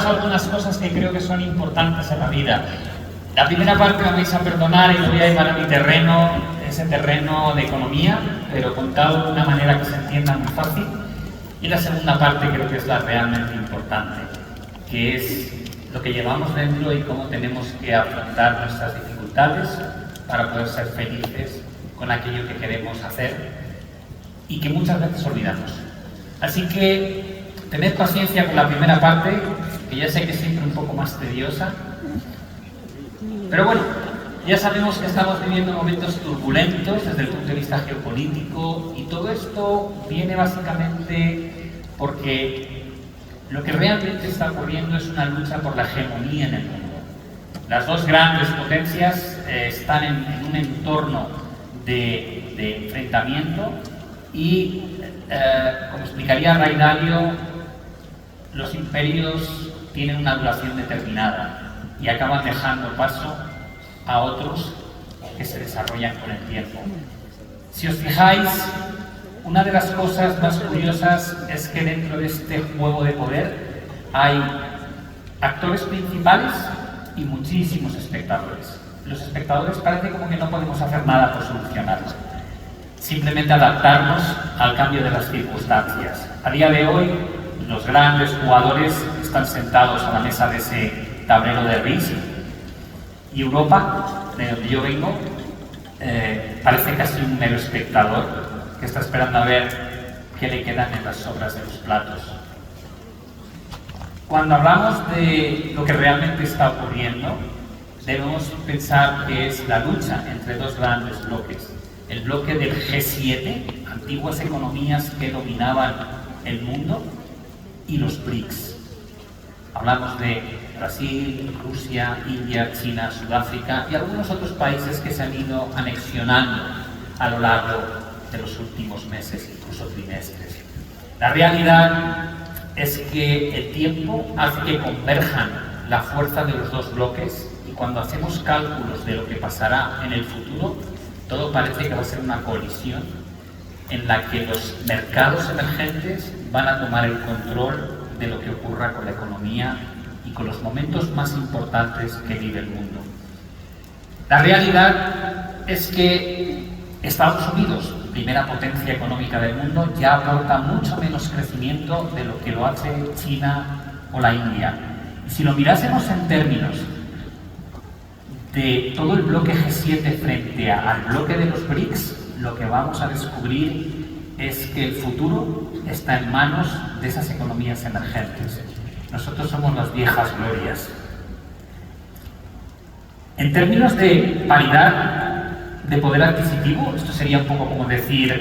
algunas cosas que creo que son importantes en la vida. La primera parte me vais a perdonar y lo voy a llevar a mi terreno, ese terreno de economía, pero contado de una manera que se entienda muy fácil. Y la segunda parte creo que es la realmente importante, que es lo que llevamos dentro y cómo tenemos que afrontar nuestras dificultades para poder ser felices con aquello que queremos hacer y que muchas veces olvidamos. Así que tened paciencia con la primera parte, que ya sé que es siempre un poco más tediosa, pero bueno, ya sabemos que estamos viviendo momentos turbulentos desde el punto de vista geopolítico y todo esto viene básicamente porque lo que realmente está ocurriendo es una lucha por la hegemonía en el mundo. Las dos grandes potencias están en un entorno de enfrentamiento y, como explicaría Ray Dalio, los imperios tienen una duración determinada y acaban dejando paso a otros que se desarrollan con el tiempo. Si os fijáis, una de las cosas más curiosas es que dentro de este juego de poder hay actores principales y muchísimos espectadores. Los espectadores parece como que no podemos hacer nada por solucionarlo. Simplemente adaptarnos al cambio de las circunstancias. A día de hoy, los grandes jugadores están sentados a la mesa de ese tablero de Risk y Europa, de donde yo vengo, parece casi un mero espectador que está esperando a ver qué le quedan en las sobras de los platos. Cuando hablamos de lo que realmente está ocurriendo, debemos pensar que es la lucha entre dos grandes bloques. El bloque del G7, antiguas economías que dominaban el mundo, y los BRICS. Hablamos de Brasil, Rusia, India, China, Sudáfrica y algunos otros países que se han ido anexionando a lo largo de los últimos meses, incluso trimestres. La realidad es que el tiempo hace que converjan la fuerza de los dos bloques y cuando hacemos cálculos de lo que pasará en el futuro, todo parece que va a ser una colisión en la que los mercados emergentes van a tomar el control de lo que ocurra con la economía y con los momentos más importantes que vive el mundo. La realidad es que Estados Unidos, primera potencia económica del mundo, ya aporta mucho menos crecimiento de lo que lo hace China o la India. Y si lo mirásemos en términos de todo el bloque G7 frente al bloque de los BRICS, lo que vamos a descubrir es que el futuro está en manos de esas economías emergentes. Nosotros somos las viejas glorias. En términos de paridad de poder adquisitivo, esto sería un poco como decir,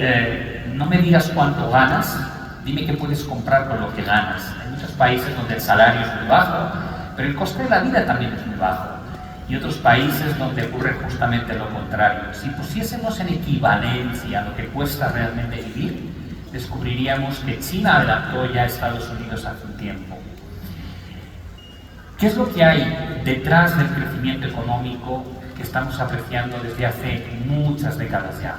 no me digas cuánto ganas, dime qué puedes comprar con lo que ganas. Hay muchos países donde el salario es muy bajo, pero el coste de la vida también es muy bajo. Y otros países donde ocurre justamente lo contrario. Si pusiésemos en equivalencia lo que cuesta realmente vivir, descubriríamos que China adelantó ya a Estados Unidos hace un tiempo. ¿Qué es lo que hay detrás del crecimiento económico que estamos apreciando desde hace muchas décadas ya?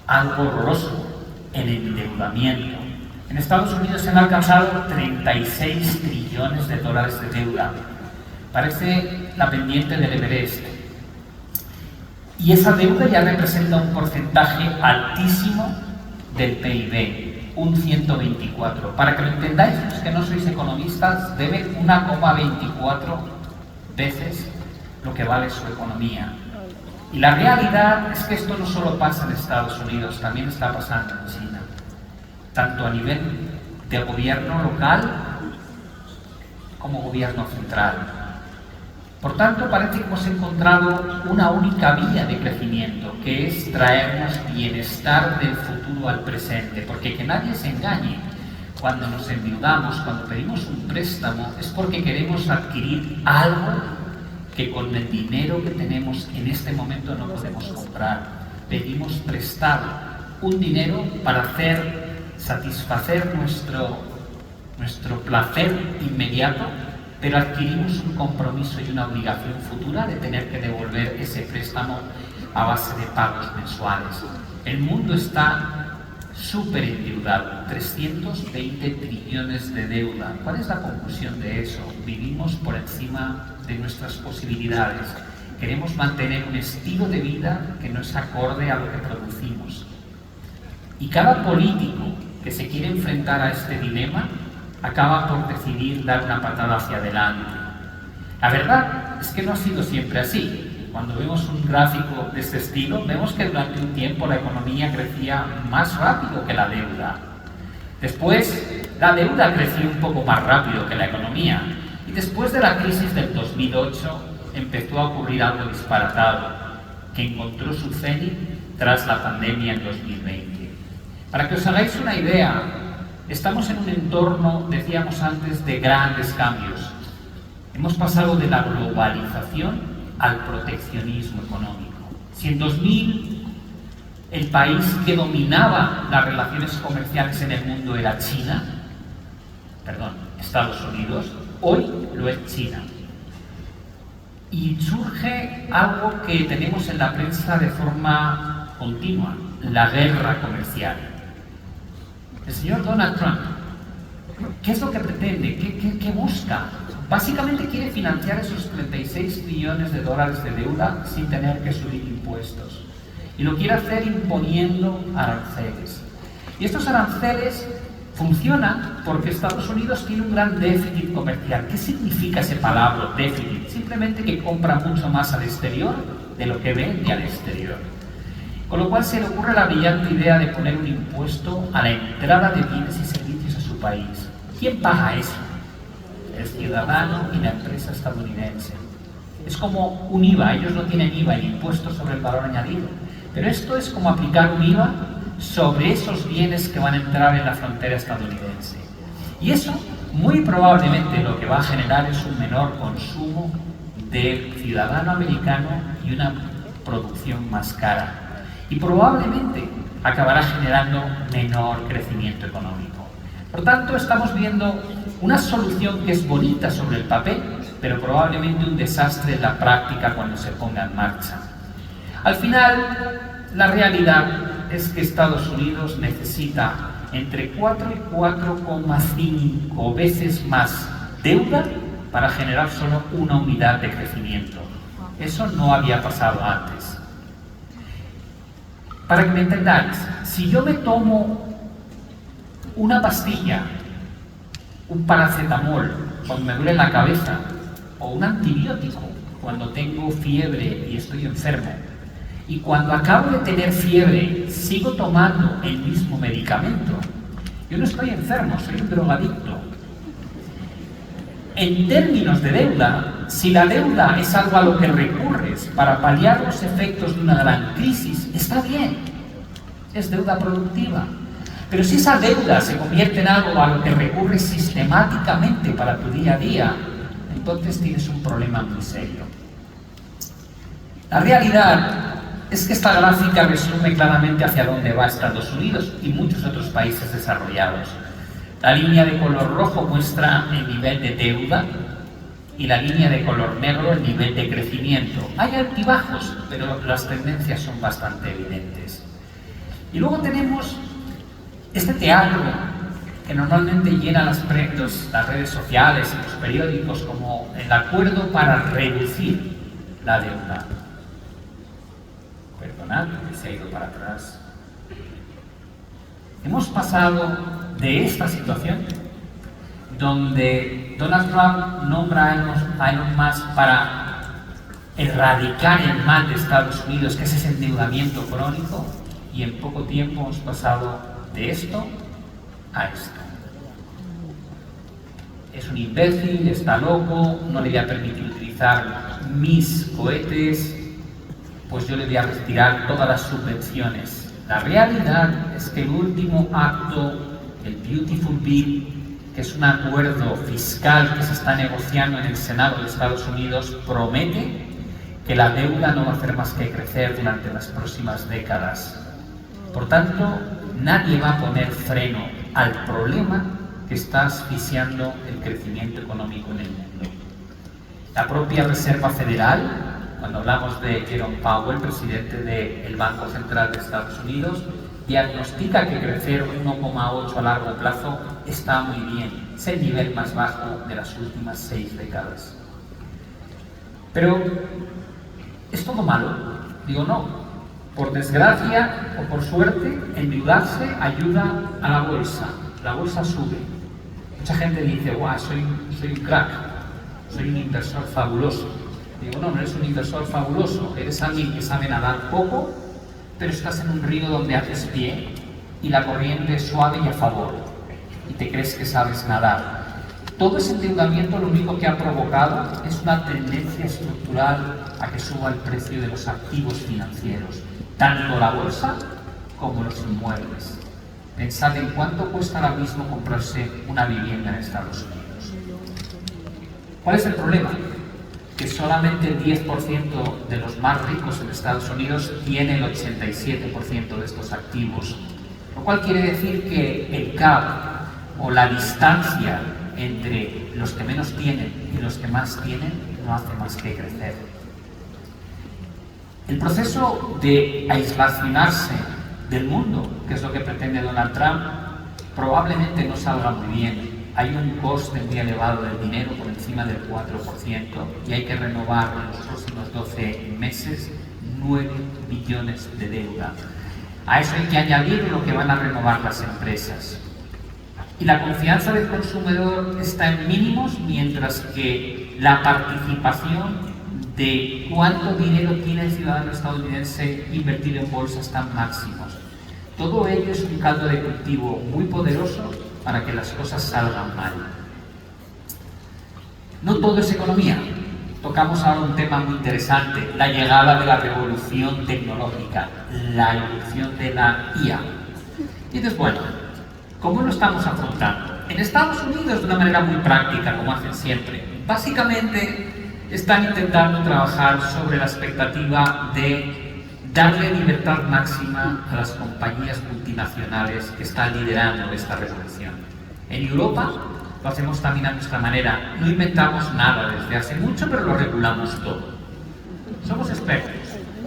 Algo horroroso, el endeudamiento. En Estados Unidos se han alcanzado 36 trillones de dólares de deuda. Parece la pendiente del Everest. Y esa deuda ya representa un porcentaje altísimo del PIB, un 124. Para que lo entendáis, los que no sois economistas, debe 1,24 veces lo que vale su economía. Y la realidad es que esto no solo pasa en Estados Unidos, también está pasando en China. Tanto a nivel de gobierno local como gobierno central. Por tanto, parece que hemos encontrado una única vía de crecimiento, que es traernos bienestar del futuro al presente, porque que nadie se engañe. Cuando nos endeudamos, cuando pedimos un préstamo, es porque queremos adquirir algo que con el dinero que tenemos en este momento no podemos comprar. Pedimos prestado un dinero para satisfacer nuestro placer inmediato, pero adquirimos un compromiso y una obligación futura de tener que devolver ese préstamo a base de pagos mensuales. El mundo está súper endeudado, 320 trillones de deuda. ¿Cuál es la conclusión de eso? Vivimos por encima de nuestras posibilidades. Queremos mantener un estilo de vida que no es acorde a lo que producimos. Y cada político que se quiere enfrentar a este dilema acaba por decidir dar una patada hacia adelante. La verdad es que no ha sido siempre así. Cuando vemos un gráfico de este estilo, vemos que durante un tiempo la economía crecía más rápido que la deuda. Después, la deuda creció un poco más rápido que la economía. Y después de la crisis del 2008, empezó a ocurrir algo disparatado, que encontró su cenit tras la pandemia en 2020. Para que os hagáis una idea, estamos en un entorno, decíamos antes, de grandes cambios. Hemos pasado de la globalización al proteccionismo económico. Si en 2000 el país que dominaba las relaciones comerciales en el mundo era Estados Unidos, hoy lo es China. Y surge algo que tenemos en la prensa de forma continua, la guerra comercial. El señor Donald Trump, ¿qué es lo que pretende? ¿Qué busca? Básicamente quiere financiar esos 36 billones de dólares de deuda sin tener que subir impuestos. Y lo quiere hacer imponiendo aranceles. Y estos aranceles funcionan porque Estados Unidos tiene un gran déficit comercial. ¿Qué significa ese palabra, déficit? Simplemente que compra mucho más al exterior de lo que vende al exterior. Con lo cual se le ocurre la brillante idea de poner un impuesto a la entrada de bienes y servicios a su país. ¿Quién paga eso? El ciudadano y la empresa estadounidense. Es como un IVA, ellos no tienen IVA, el impuesto sobre el valor añadido. Pero esto es como aplicar un IVA sobre esos bienes que van a entrar en la frontera estadounidense. Y eso, muy probablemente, lo que va a generar es un menor consumo del ciudadano americano y una producción más cara. Y probablemente acabará generando menor crecimiento económico. Por tanto, estamos viendo una solución que es bonita sobre el papel, pero probablemente un desastre en la práctica cuando se ponga en marcha. Al final, la realidad es que Estados Unidos necesita entre 4 y 4,5 veces más deuda para generar solo una unidad de crecimiento. Eso no había pasado antes. Para que me entendáis, si yo me tomo una pastilla, un paracetamol cuando me duele la cabeza, o un antibiótico cuando tengo fiebre y estoy enfermo, y cuando acabo de tener fiebre sigo tomando el mismo medicamento, yo no estoy enfermo, soy un drogadicto. En términos de deuda, si la deuda es algo a lo que recurres para paliar los efectos de una gran crisis, está bien, es deuda productiva. Pero si esa deuda se convierte en algo a lo que recurres sistemáticamente para tu día a día, entonces tienes un problema muy serio. La realidad es que esta gráfica resume claramente hacia dónde va Estados Unidos y muchos otros países desarrollados. La línea de color rojo muestra el nivel de deuda y la línea de color negro el nivel de crecimiento. Hay altibajos, pero las tendencias son bastante evidentes. Y luego tenemos este teatro que normalmente llena las redes sociales y los periódicos como el acuerdo para reducir la deuda. Perdonad que se ha ido para atrás. Hemos pasado de esta situación donde Donald Trump nombra a Elon Musk para erradicar el mal de Estados Unidos, que es ese endeudamiento crónico, y en poco tiempo hemos pasado de esto a esto. Es un imbécil, está loco, no le voy a permitir utilizar mis cohetes, pues yo le voy a retirar todas las subvenciones. La realidad es que el último acto, el Beautiful Bill, que es un acuerdo fiscal que se está negociando en el Senado de Estados Unidos, promete que la deuda no va a hacer más que crecer durante las próximas décadas. Por tanto, nadie va a poner freno al problema que está asfixiando el crecimiento económico en el mundo. La propia Reserva Federal, cuando hablamos de Jerome Powell, presidente del Banco Central de Estados Unidos, diagnostica que crecer 1,8 a largo plazo está muy bien. Es el nivel más bajo de las últimas 6 décadas. Pero, ¿es todo malo? Digo, no. Por desgracia o por suerte, endeudarse ayuda a la bolsa. La bolsa sube. Mucha gente dice, guau, soy un crack, soy un inversor fabuloso. Digo, no, no eres un inversor fabuloso, eres alguien que sabe nadar poco, pero estás en un río donde haces pie y la corriente es suave y a favor, y te crees que sabes nadar. Todo ese endeudamiento lo único que ha provocado es una tendencia estructural a que suba el precio de los activos financieros, tanto la bolsa como los inmuebles. Pensad en cuánto cuesta ahora mismo comprarse una vivienda en Estados Unidos. ¿Cuál es el problema? Que solamente el 10% de los más ricos en Estados Unidos tiene el 87% de estos activos, lo cual quiere decir que el gap o la distancia entre los que menos tienen y los que más tienen no hace más que crecer. El proceso de aislacionarse del mundo, que es lo que pretende Donald Trump, probablemente no salga muy bien. Hay un coste muy elevado del dinero, por encima del 4%, y hay que renovar en los próximos 12 meses 9 billones de deuda. A eso hay que añadir lo que van a renovar las empresas. Y la confianza del consumidor está en mínimos, mientras que la participación de cuánto dinero tiene el ciudadano estadounidense invertido en bolsa está en máximos. Todo ello es un caldo de cultivo muy poderoso para que las cosas salgan mal. No todo es economía. Tocamos ahora un tema muy interesante, la llegada de la revolución tecnológica, la evolución de la IA. Y entonces, bueno, ¿cómo lo estamos afrontando? En Estados Unidos, de una manera muy práctica, como hacen siempre. Básicamente, están intentando trabajar sobre la expectativa de darle libertad máxima a las compañías multinacionales que están liderando esta revolución. En Europa lo hacemos también a nuestra manera. No inventamos nada desde hace mucho, pero lo regulamos todo. Somos expertos.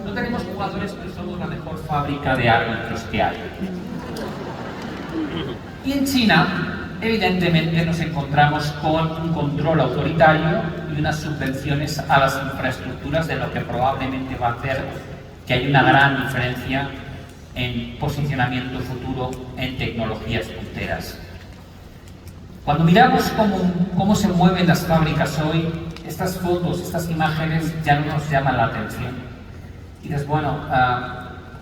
No tenemos jugadores, pero somos la mejor fábrica de árbitros que hay. Y en China, evidentemente, nos encontramos con un control autoritario y unas subvenciones a las infraestructuras, de lo que probablemente va a hacer que hay una gran diferencia en posicionamiento futuro en tecnologías punteras. Cuando miramos cómo se mueven las fábricas hoy, estas fotos, estas imágenes ya no nos llaman la atención. Y dices, bueno,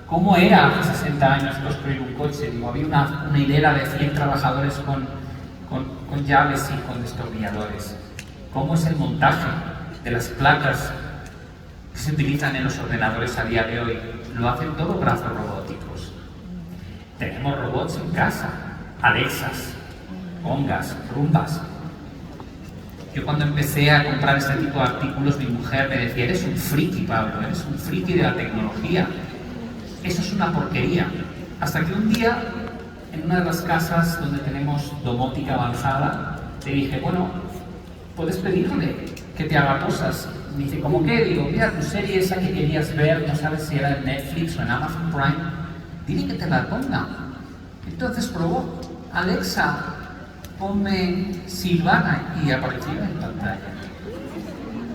¿cómo era hace 60 años construir un coche? Digo, había una hilera de 100 trabajadores con llaves y con destornilladores. ¿Cómo es el montaje de las placas que se utilizan en los ordenadores a día de hoy? Lo hacen todo brazos robóticos. Tenemos robots en casa, Alexas, Congas, Rumbas. Yo cuando empecé a comprar este tipo de artículos, mi mujer me decía, eres un friki, Pablo, eres un friki de la tecnología. Eso es una porquería. Hasta que un día, en una de las casas donde tenemos domótica avanzada, te dije, bueno, puedes pedirle que te haga cosas. Me dice, ¿cómo qué? Digo, mira, tu serie esa que querías ver, no sabes si era en Netflix o en Amazon Prime, dile que te la ponga. Entonces probó, Alexa, ponme Silvana, y apareció en pantalla.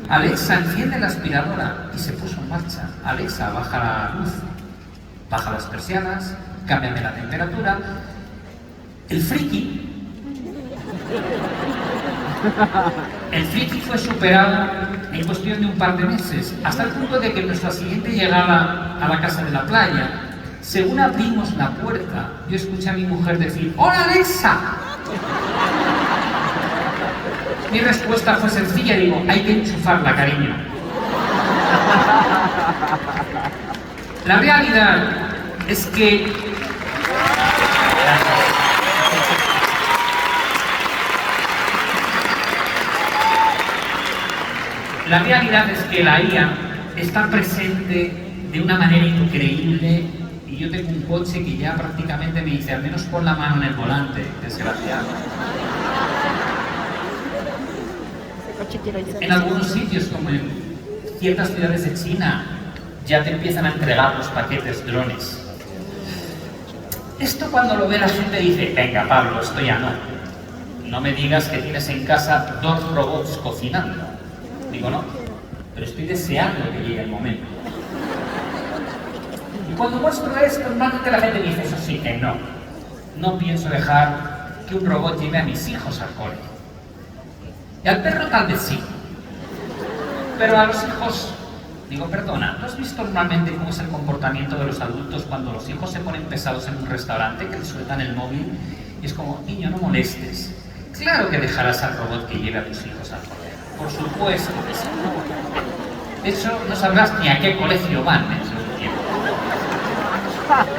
Alexa, enciende la aspiradora, y se puso en marcha. Alexa, baja la luz, baja las persianas, cámbiame la temperatura. El friki fue superado en cuestión de un par de meses, hasta el punto de que nuestra siguiente llegada a la casa de la playa, según abrimos la puerta, yo escuché a mi mujer decir, ¡hola, Alexa! Mi respuesta fue sencilla, digo, hay que enchufarla, cariño. La realidad es que la IA está presente de una manera increíble, y yo tengo un coche que ya prácticamente me dice, al menos pon la mano en el volante, desgraciado. En algunos sitios, como en ciertas ciudades de China, ya te empiezan a entregar los paquetes drones. Esto cuando lo ve la gente dice, venga Pablo, esto ya no. No me digas que tienes en casa 2 robots cocinando. Digo, no, pero estoy deseando que llegue el momento. Y cuando muestro esto, normalmente la gente dice, eso sí que no. No pienso dejar que un robot lleve a mis hijos al cole. Y al perro tal vez sí. Pero a los hijos, digo, perdona, ¿tú has visto normalmente cómo es el comportamiento de los adultos cuando los hijos se ponen pesados en un restaurante, que les sueltan el móvil? Y es como, niño, no molestes. Claro que dejarás al robot que lleve a tus hijos al cole. Por supuesto que sí. De hecho, no sabrás ni a qué colegio van en ese tiempo.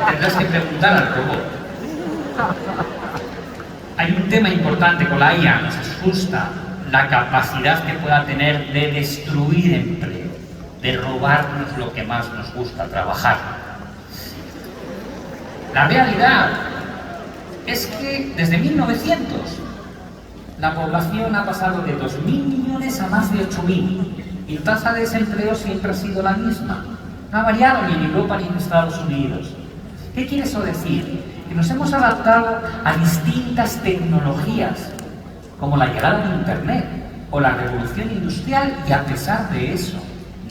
Tendrás que preguntar al robot. Hay un tema importante con la IA, nos asusta la capacidad que pueda tener de destruir empleo, de robarnos lo que más nos gusta, trabajar. La realidad es que desde 1900 la población ha pasado de 2.000 millones a más de 8.000 y la tasa de desempleo siempre ha sido la misma. No ha variado ni en Europa ni en Estados Unidos. ¿Qué quiere eso decir? Que nos hemos adaptado a distintas tecnologías, como la llegada de Internet o la revolución industrial, y a pesar de eso,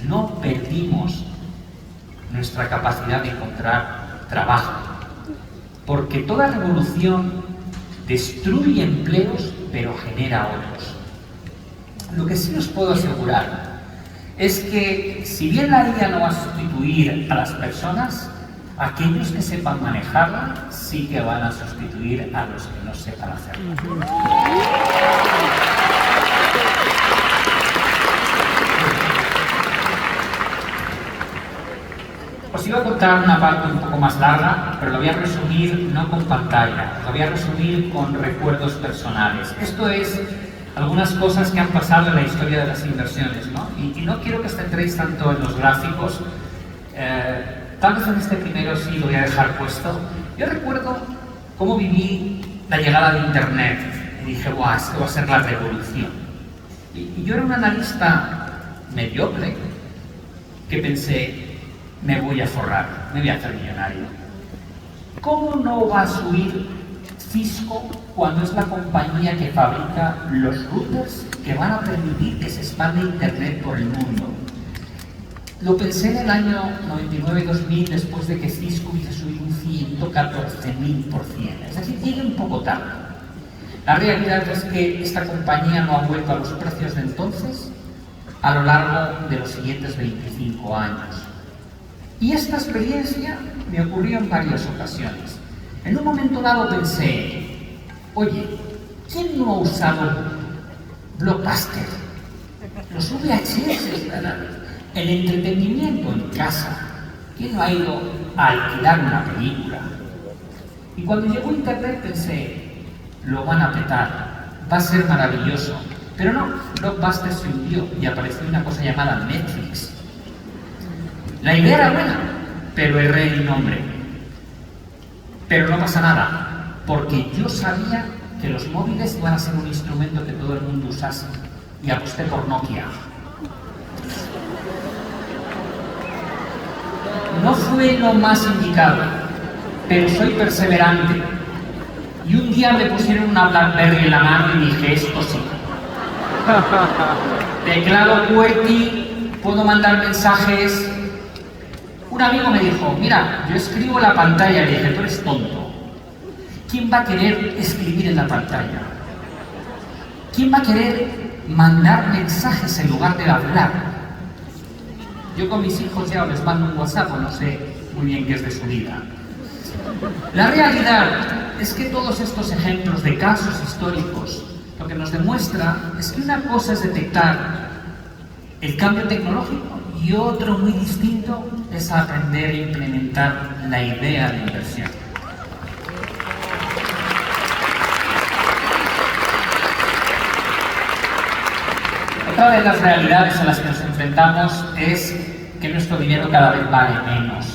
no perdimos nuestra capacidad de encontrar trabajo. Porque toda revolución destruye empleos, pero genera otros. Lo que sí os puedo asegurar es que, si bien la IA no va a sustituir a las personas, aquellos que sepan manejarla sí que van a sustituir a los que no sepan hacerlo. Os iba a contar una parte un poco más larga, pero lo voy a resumir no con pantalla, lo voy a resumir con recuerdos personales. Esto es algunas cosas que han pasado en la historia de las inversiones, ¿no? Y no quiero que os centréis tanto en los gráficos, tal vez en este primero sí lo voy a dejar puesto. Yo recuerdo cómo viví la llegada de Internet y dije, ¡guau! Esto va a ser la revolución. Y yo era un analista mediocre que pensé, me voy a forrar, me voy a hacer millonario. ¿Cómo no va a subir Cisco cuando es la compañía que fabrica los routers que van a permitir que se expanda Internet por el mundo? Lo pensé en el año 99-2000, después de que Cisco hubiese subido un 114.000%. Es decir, llegué un poco tarde. La realidad es que esta compañía no ha vuelto a los precios de entonces a lo largo de los siguientes 25 años. Y esta experiencia me ocurrió en varias ocasiones. En un momento dado pensé, oye, ¿quién no ha usado Blockbuster? Los VHS, el entretenimiento en casa. ¿Quién no ha ido a alquilar una película? Y cuando llegó Internet pensé, lo van a petar, va a ser maravilloso. Pero no, Blockbuster se hundió y apareció una cosa llamada Netflix. La idea era buena, pero erré el nombre. Pero no pasa nada, porque yo sabía que los móviles iban a ser un instrumento que todo el mundo usase, y aposté por Nokia. No fue lo más indicado, pero soy perseverante. Y un día me pusieron una BlackBerry en la mano y dije, esto sí. Teclado QWERTY, puedo mandar mensajes. Un amigo me dijo, mira, yo escribo en la pantalla. Le dije, tú eres tonto. ¿Quién va a querer escribir en la pantalla? ¿Quién va a querer mandar mensajes en lugar de hablar? Yo con mis hijos ya les mando un WhatsApp, o no sé muy bien qué es de su vida. La realidad es que todos estos ejemplos de casos históricos lo que nos demuestra es que una cosa es detectar el cambio tecnológico y otro muy distinto es aprender a implementar la idea de inversión. Otra de las realidades a las que nos enfrentamos es que nuestro dinero cada vez vale menos.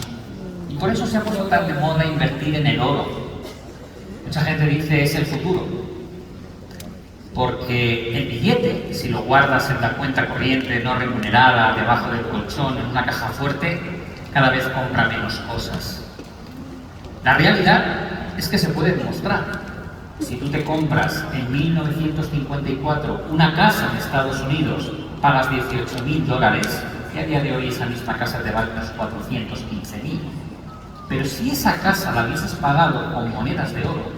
Y por eso se ha puesto tan de moda invertir en el oro. Mucha gente dice es el futuro. Porque el billete, si lo guardas en la cuenta corriente no remunerada, debajo del colchón, en una caja fuerte, cada vez compra menos cosas. La realidad es que se puede demostrar. Si tú te compras en 1954 una casa en Estados Unidos, pagas $18.000, y a día de hoy esa misma casa te vale unos 415.000. Pero si esa casa la hubieses pagado con monedas de oro,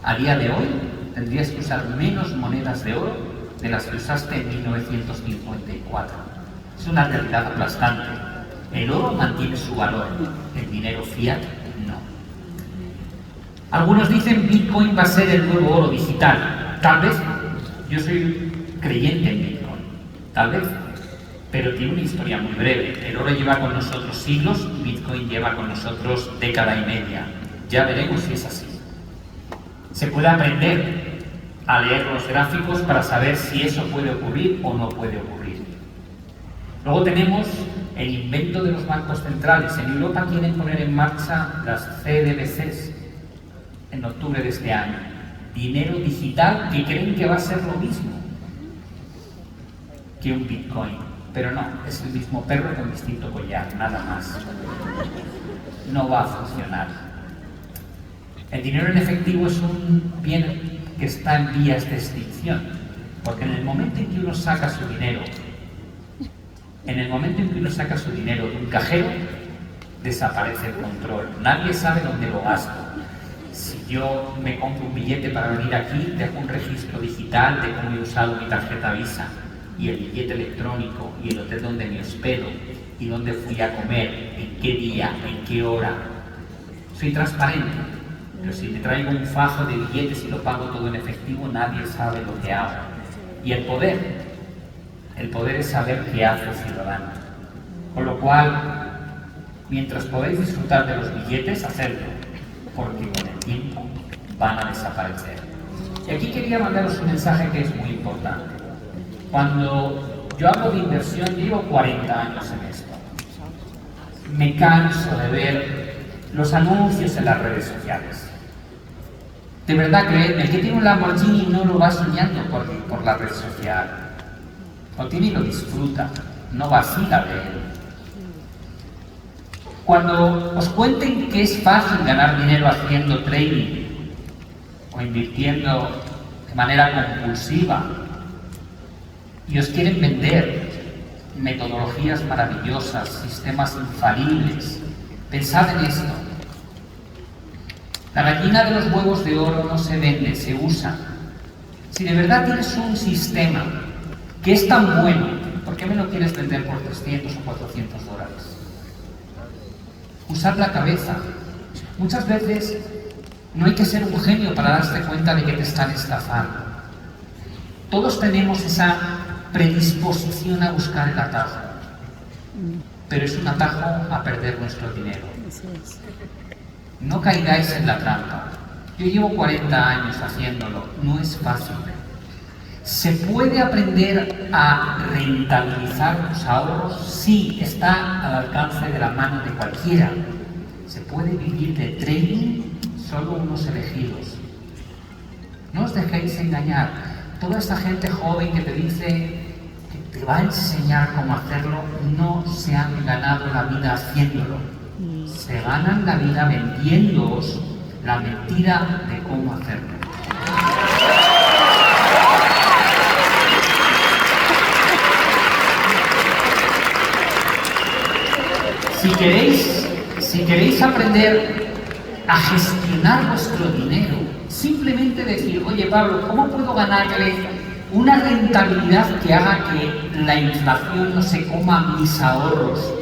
a día de hoy tendrías que usar menos monedas de oro de las que usaste en 1954. Es una realidad aplastante. El oro mantiene su valor, el dinero fiat no. Algunos dicen Bitcoin va a ser el nuevo oro digital. Tal vez, yo soy creyente en Bitcoin, tal vez, pero tiene una historia muy breve. El oro lleva con nosotros siglos, Bitcoin lleva con nosotros década y media. Ya veremos si es así. Se puede aprender a leer los gráficos para saber si eso puede ocurrir o no puede ocurrir. Luego tenemos el invento de los bancos centrales. En Europa quieren poner en marcha las CBDCs en octubre de este año. Dinero digital que creen que va a ser lo mismo que un Bitcoin. Pero no, es el mismo perro con distinto collar, nada más. No va a funcionar. El dinero en efectivo es un bien que está en vías de extinción, porque en el momento en que uno saca su dinero, de un cajero, desaparece el control. Nadie sabe dónde lo gasto. Si yo me compro un billete para venir aquí, dejo un registro digital de cómo he usado mi tarjeta Visa, y el billete electrónico, y el hotel donde me hospedo, y dónde fui a comer, en qué día, en qué hora. Soy transparente, pero si me traigo un fajo de billetes y lo pago todo en efectivo, nadie sabe lo que hago. Y el poder es saber qué hace el ciudadano. Con lo cual, mientras podéis disfrutar de los billetes, hacedlo, porque con el tiempo van a desaparecer. Y aquí quería mandaros un mensaje que es muy importante. Cuando yo hablo de inversión, llevo 40 años en esto. Me canso de ver los anuncios en las redes sociales. De verdad, creedme, el que tiene un Lamborghini no lo va soñando por la red social. Lo tiene y lo disfruta, no vacila de él. Cuando os cuenten que es fácil ganar dinero haciendo trading o invirtiendo de manera compulsiva, y os quieren vender metodologías maravillosas, sistemas infalibles, pensad en esto. La gallina de los huevos de oro no se vende, se usa. Si de verdad tienes un sistema que es tan bueno, ¿por qué me lo quieres vender por 300 o 400 dólares? Usad la cabeza. Muchas veces no hay que ser un genio para darse cuenta de que te están estafando. Todos tenemos esa predisposición a buscar el atajo, pero es un atajo a perder nuestro dinero. No caigáis en la trampa. Yo llevo 40 años haciéndolo, no es fácil. ¿Se puede aprender a rentabilizar los ahorros? Sí, está al alcance de la mano de cualquiera. ¿Se puede vivir de trading? Solo unos elegidos. No os dejéis engañar. Toda esta gente joven que te dice que te va a enseñar cómo hacerlo, no se han ganado la vida haciéndolo. Se ganan la vida vendiéndoos la mentira de cómo hacerlo. Si queréis aprender a gestionar vuestro dinero, simplemente decir, oye Pablo, ¿cómo puedo ganarle una rentabilidad que haga que la inflación no se coma mis ahorros?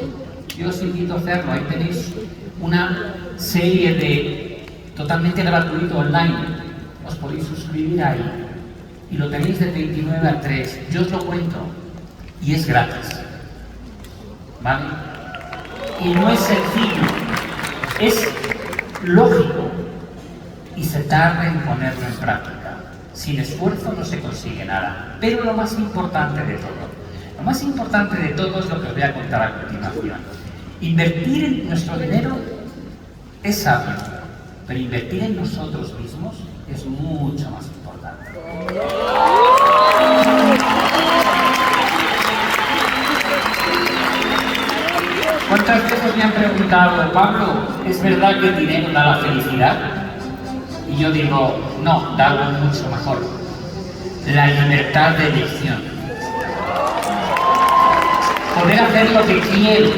Yo os invito a hacerlo. Ahí tenéis una serie totalmente gratuito online. Os podéis suscribir ahí y lo tenéis de 29 a 3. Yo os lo cuento y es gratis, ¿vale? Y no es sencillo, es lógico y se tarda en ponerlo en práctica. Sin esfuerzo no se consigue nada. Pero lo más importante de todo es lo que os voy a contar a continuación. Invertir en nuestro dinero es sabio, pero invertir en nosotros mismos es mucho más importante. ¿Cuántas veces me han preguntado, Pablo, ¿es verdad que el dinero da la felicidad? Y yo digo, no, da algo mucho mejor. La libertad de elección. Poder hacer lo que quiero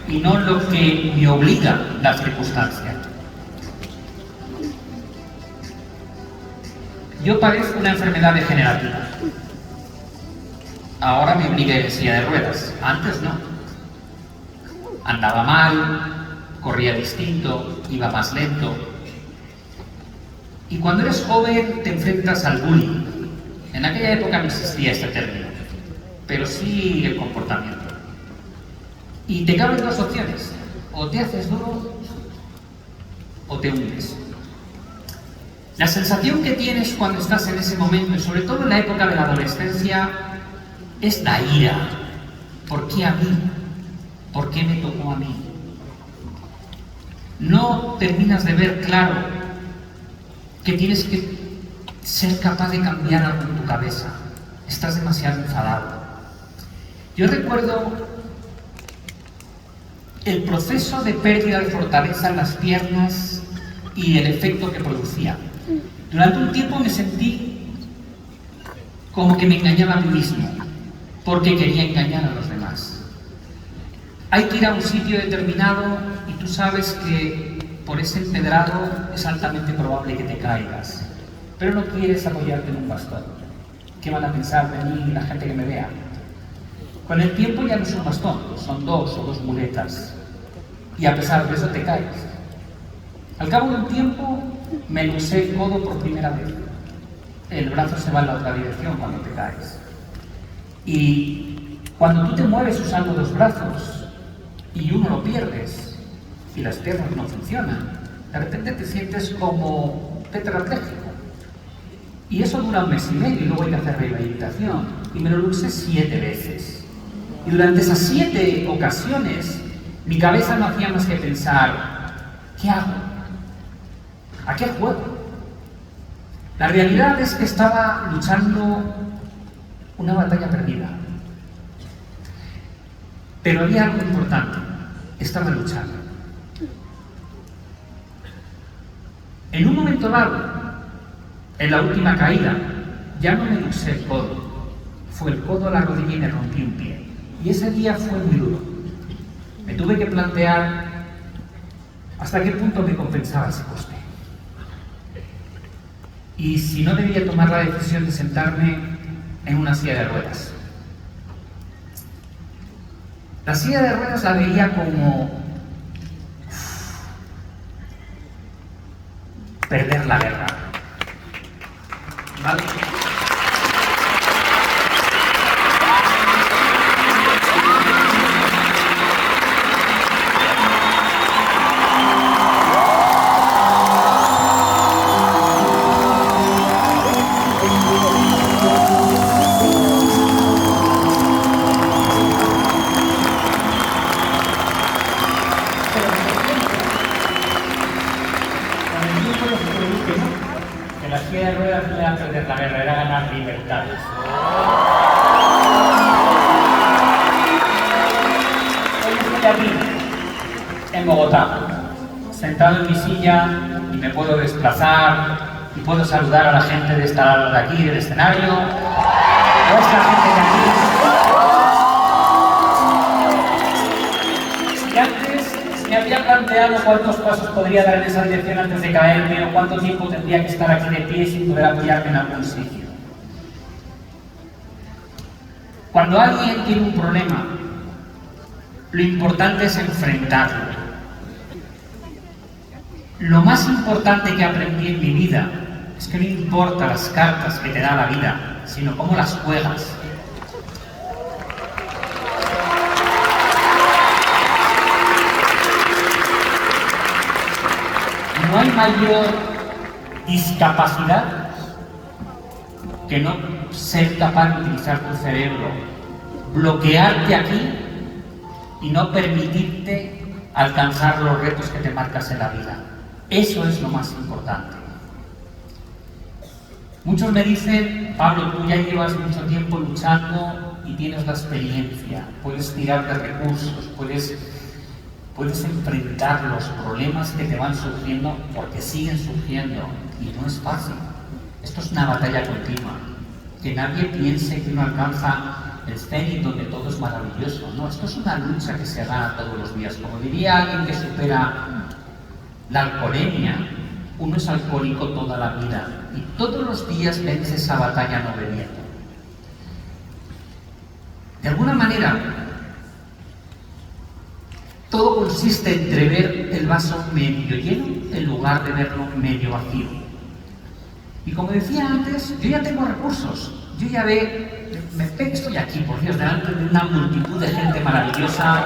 y no lo que me obliga la circunstancia. Yo padezco una enfermedad degenerativa. Ahora me obliga a ir en silla de ruedas. Antes no. Andaba mal, corría distinto, iba más lento. Y cuando eres joven te enfrentas al bullying. En aquella época no existía este término, pero sí el comportamiento. Y te caben dos opciones: o te haces duro o te hundes. La sensación que tienes cuando estás en ese momento, y sobre todo en la época de la adolescencia, es la ira. ¿Por qué a mí? ¿Por qué me tocó a mí? No terminas de ver claro que tienes que ser capaz de cambiar algo en tu cabeza. Estás demasiado enfadado. Yo recuerdo el proceso de pérdida de fortaleza en las piernas y el efecto que producía. Durante un tiempo me sentí como que me engañaba a mí mismo, porque quería engañar a los demás. Hay que ir a un sitio determinado y tú sabes que por ese empedrado es altamente probable que te caigas, pero no quieres apoyarte en un bastón. ¿Qué van a pensar de mí la gente que me vea? Con el tiempo ya no es un bastón, son dos o dos muletas, y a pesar de eso te caes. Al cabo de un tiempo me lucé el codo por primera vez. El brazo se va en la otra dirección cuando te caes. Y cuando tú te mueves usando dos brazos y uno lo pierdes y las piernas no funcionan, de repente te sientes como tetrapléjico. Y eso dura un mes y medio y luego hay que hacer rehabilitación. Y me lo luché 7 veces. Y durante esas 7 ocasiones mi cabeza no hacía más que pensar: ¿qué hago? ¿A qué juego? La realidad es que estaba luchando una batalla perdida. Pero había algo importante: estaba luchando. En un momento dado, en la última caída, ya no me luché el codo. Fue el codo a la rodilla y me rompí un pie. Y ese día fue muy duro. Me tuve que plantear hasta qué punto me compensaba ese coste. Y si no debía tomar la decisión de sentarme en una silla de ruedas. La silla de ruedas la veía como perder la guerra. ¿Vale? Que la silla de ruedas no era perder la guerra, era ganar libertades. Hoy estoy aquí, en Bogotá, sentado en mi silla y me puedo desplazar y puedo saludar a la gente de esta lado de aquí, del escenario, o esta gente de aquí. Y antes me había planteado cuántos pasos podría dar en esa dirección antes de caerme o cuánto tiempo tendría que estar aquí de pie sin poder apoyarme en algún sitio. Cuando alguien tiene un problema, lo importante es enfrentarlo. Lo más importante que aprendí en mi vida es que no importa las cartas que te da la vida, sino cómo las juegas. No hay mayor discapacidad que no ser capaz de utilizar tu cerebro, bloquearte aquí y no permitirte alcanzar los retos que te marcas en la vida. Eso es lo más importante. Muchos me dicen: Pablo, tú ya llevas mucho tiempo luchando y tienes la experiencia, puedes tirar de recursos, puedes puedes enfrentar los problemas que te van surgiendo porque siguen surgiendo y no es fácil. Esto es una batalla continua. Que nadie piense que uno alcanza el cenit donde todo es maravilloso. No, esto es una lucha que se gana todos los días. Como diría alguien que supera la alcoholemia, uno es alcohólico toda la vida y todos los días vence esa batalla no bebiendo. De alguna manera, todo consiste entre ver el vaso medio lleno en lugar de verlo medio vacío. Y como decía antes, yo ya tengo recursos. Yo ya estoy aquí, por Dios, delante de una multitud de gente maravillosa.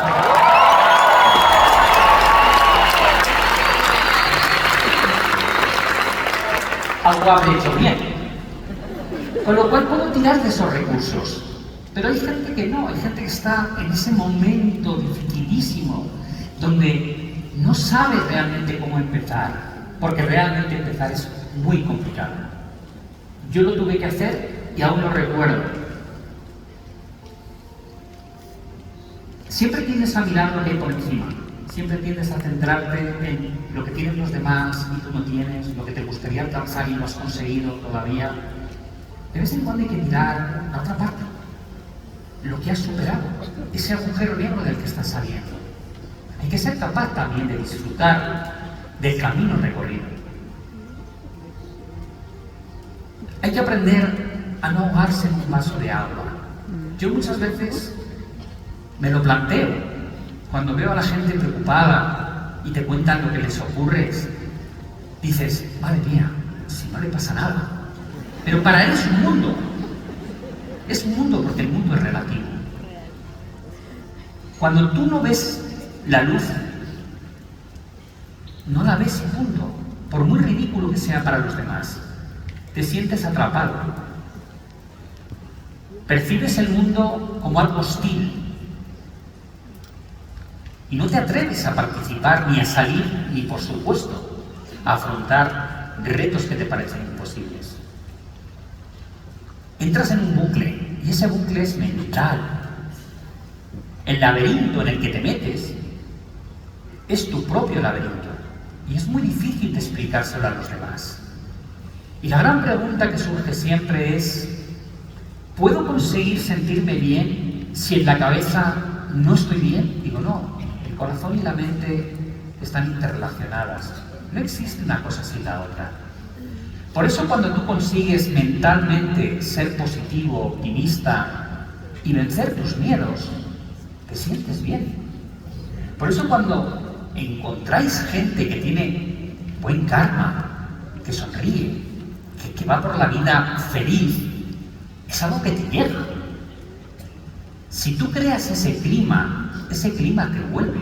Algo habré hecho bien. Con lo cual puedo tirar de esos recursos. Pero hay gente que no, hay gente que está en ese momento dificilísimo, donde no sabe realmente cómo empezar, porque realmente empezar es muy complicado. Yo lo tuve que hacer y aún lo recuerdo. Siempre tiendes a mirar lo que hay por encima, siempre tiendes a centrarte en lo que tienen los demás y tú no tienes, lo que te gustaría alcanzar y no has conseguido todavía. De vez en cuando hay que mirar a otra parte, lo que has superado, ese agujero negro del que estás saliendo. Hay que ser capaz también de disfrutar del camino recorrido. Hay que aprender a no ahogarse en un vaso de agua. Yo muchas veces me lo planteo cuando veo a la gente preocupada y te cuentan lo que les ocurre. Dices, madre mía, si no le pasa nada. Pero para él es un mundo. Es un mundo porque el mundo es relativo. Cuando tú no ves la luz, no la ves y punto. Por muy ridículo que sea para los demás, te sientes atrapado. Percibes el mundo como algo hostil y no te atreves a participar ni a salir ni, por supuesto, a afrontar retos que te parecen imposibles. Entras en un bucle y ese bucle es mental. El laberinto en el que te metes es tu propio laberinto y es muy difícil de explicárselo a los demás. Y la gran pregunta que surge siempre es: ¿puedo conseguir sentirme bien si en la cabeza no estoy bien? Digo, no, el corazón y la mente están interrelacionadas. No existe una cosa sin la otra. Por eso cuando tú consigues mentalmente ser positivo, optimista y vencer tus miedos, te sientes bien. Por eso cuando encontráis gente que tiene buen karma, que sonríe, que va por la vida feliz, es algo que te llega. Si tú creas ese clima te vuelve.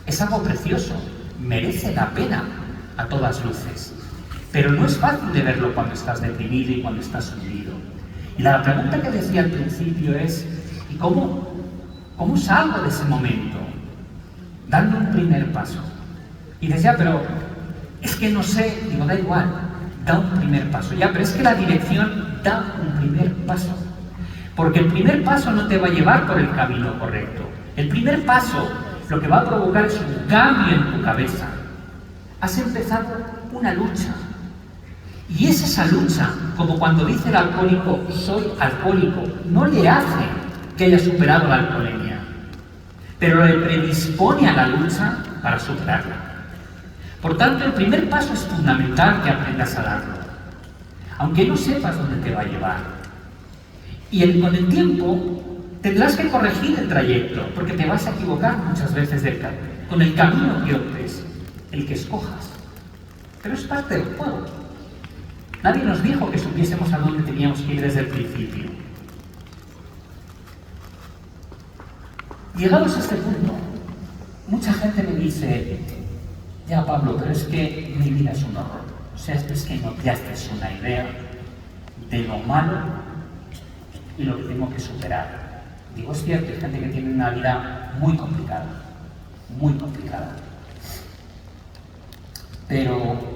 Es algo precioso, merece la pena a todas luces. Pero no es fácil de verlo cuando estás deprimido y cuando estás hundido. Y la pregunta que decía al principio es: ¿y cómo salgo de ese momento? Dando un primer paso. Y decía, pero es que no sé. Digo, da igual, da un primer paso. Ya, pero es que la dirección da un primer paso. Porque el primer paso no te va a llevar por el camino correcto. El primer paso lo que va a provocar es un cambio en tu cabeza. Has empezado una lucha. Y es esa lucha, como cuando dice el alcohólico, soy alcohólico, no le hace que haya superado la alcoholemia, pero le predispone a la lucha para superarla. Por tanto, el primer paso es fundamental que aprendas a darlo, aunque no sepas dónde te va a llevar. Y con el tiempo tendrás que corregir el trayecto, porque te vas a equivocar muchas veces con el camino que optes, el que escojas. Pero es parte del juego. Nadie nos dijo que supiésemos a dónde teníamos que ir desde el principio. Llegados a este punto, mucha gente me dice: ya, Pablo, pero es que mi vida es un horror. O sea, es que no te haces una idea de lo malo y lo que tengo que superar. Digo, es cierto, hay gente que tiene una vida muy complicada, muy complicada. Pero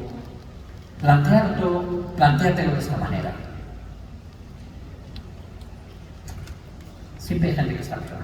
plantéatelo de esta manera. Siempre hay gente que está peor.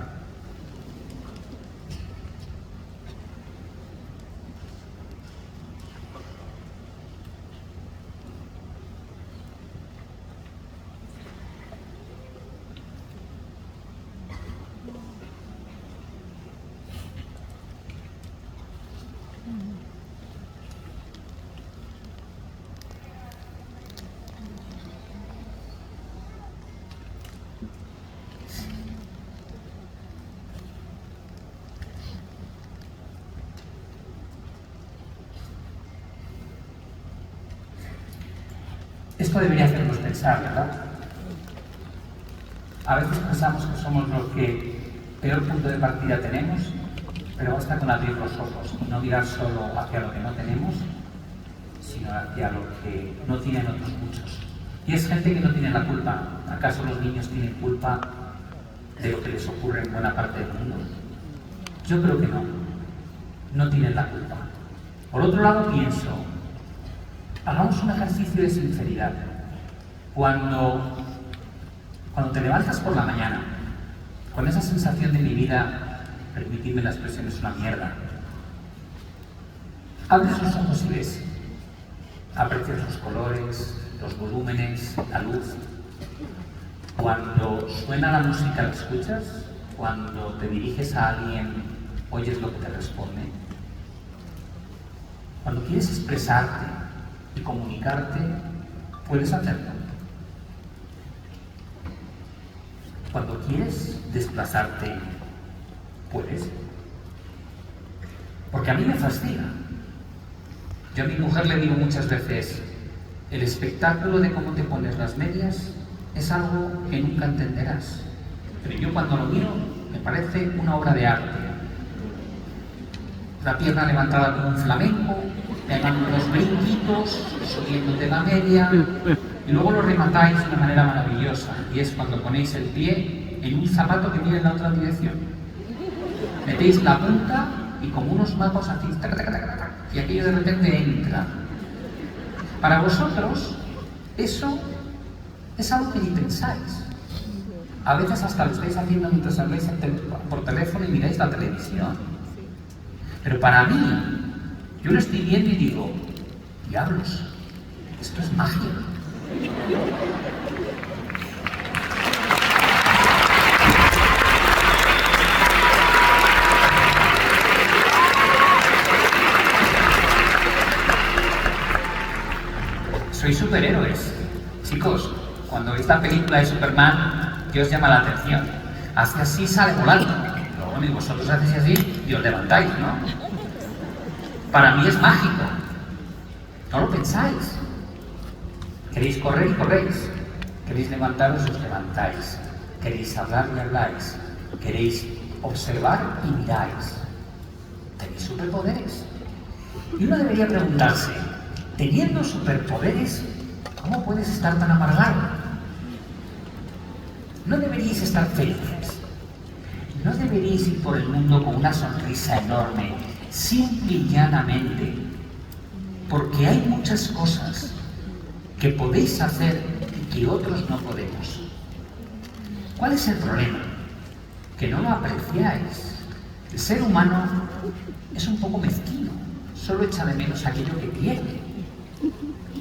Esto debería hacernos pensar, ¿verdad? A veces pensamos que somos los que peor punto de partida tenemos, pero basta con abrir los ojos y no mirar solo hacia lo que no tenemos, sino hacia lo que no tienen otros muchos. Y es gente que no tiene la culpa. ¿Acaso los niños tienen culpa de lo que les ocurre en buena parte del mundo? Yo creo que no. No tienen la culpa. Por otro lado, pienso, hagamos un ejercicio de sinceridad. Cuando te levantas por la mañana, con esa sensación de mi vida, permitidme la expresión, es una mierda, abres los ojos y ves, aprecias los colores, los volúmenes, la luz. Cuando suena la música, ¿la escuchas? Cuando te diriges a alguien, oyes lo que te responde. Cuando quieres expresarte y comunicarte, puedes hacerlo. Cuando quieres desplazarte, puedes. Porque a mí me fascina. Yo a mi mujer le digo muchas veces, el espectáculo de cómo te pones las medias es algo que nunca entenderás. Pero yo cuando lo miro, me parece una obra de arte. La pierna levantada como un flamenco, pegando unos brinquitos, subiéndote la media, y luego lo rematáis de una manera maravillosa, y es cuando ponéis el pie en un zapato que mira en la otra dirección. Metéis la punta y como unos magos hacéis tac, tac, tac, tac, y aquello de repente entra. Para vosotros, eso es algo que ni pensáis. A veces hasta lo estáis haciendo mientras habláis por teléfono y miráis la televisión. Pero para mí, yo lo estoy viendo y digo, diablos, esto es magia. Sois superhéroes. Chicos, cuando veis la película de Superman, ¿qué os llama la atención? Hace así, sale volando. Luego, y vosotros hacéis así y os levantáis, ¿no? Para mí es mágico. No lo pensáis. Queréis correr y corréis. Queréis levantaros y os levantáis. Queréis hablar y habláis. Queréis observar y miráis. Tenéis superpoderes. Y uno debería preguntarse, teniendo superpoderes, ¿cómo puedes estar tan amargado? No deberíais estar felices. No deberíais ir por el mundo con una sonrisa enorme, simple y llanamente, porque hay muchas cosas que podéis hacer y que otros no podemos. ¿Cuál es el problema? Que no lo apreciáis. El ser humano es un poco mezquino, solo echa de menos aquello que pierde.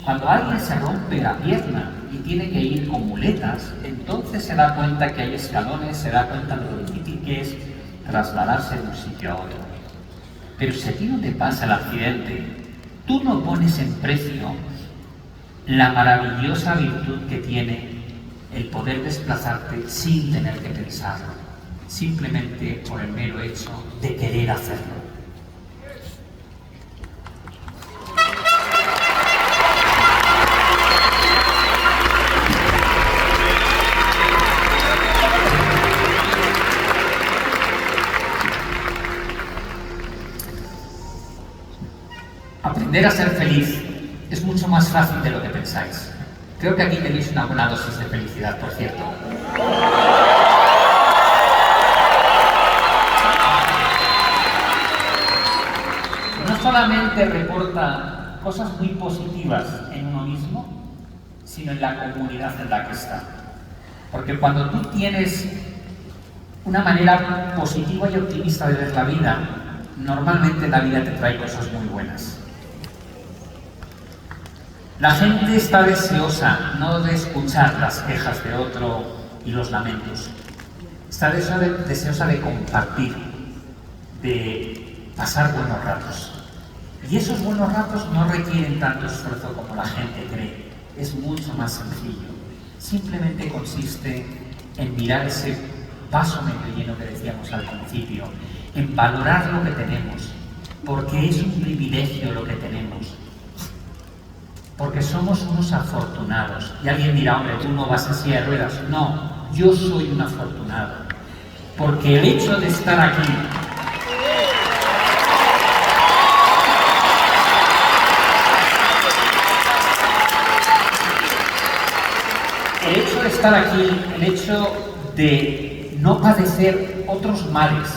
Cuando alguien se rompe la pierna y tiene que ir con muletas, entonces se da cuenta que hay escalones, se da cuenta de lo difícil que es trasladarse de un sitio a otro. Pero si a ti no te pasa el accidente, tú no pones en precio la maravillosa virtud que tiene el poder desplazarte sin tener que pensarlo, simplemente por el mero hecho de querer hacerlo. Aprender a ser feliz es mucho más fácil de lo que pensáis. Creo que aquí tenéis una buena dosis de felicidad, por cierto. No solamente reporta cosas muy positivas en uno mismo, sino en la comunidad en la que está. Porque cuando tú tienes una manera positiva y optimista de ver la vida, normalmente la vida te trae cosas muy buenas. La gente está deseosa no de escuchar las quejas de otro y los lamentos. Está deseosa de compartir, de pasar buenos ratos. Y esos buenos ratos no requieren tanto esfuerzo como la gente cree. Es mucho más sencillo. Simplemente consiste en mirar ese vaso medio lleno que decíamos al principio, en valorar lo que tenemos, porque es un privilegio lo que tenemos. porque somos unos afortunados. Y alguien dirá, hombre, tú no vas en silla de ruedas. No, yo soy un afortunado, porque el hecho de estar aquí, el hecho de no padecer otros males,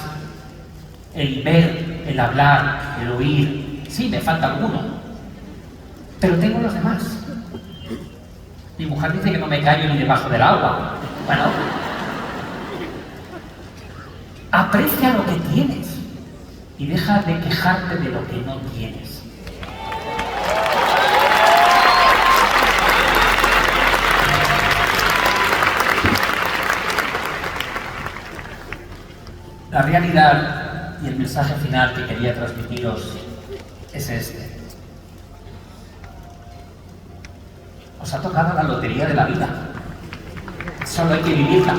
el ver, el hablar, el oír, sí, me falta alguno, pero tengo los demás. Mi mujer dice que no me callo ni debajo del agua. Bueno, aprecia lo que tienes y deja de quejarte de lo que no tienes. La realidad y el mensaje final que quería transmitiros es este. Os ha tocado la lotería de la vida. Solo hay que vivirla.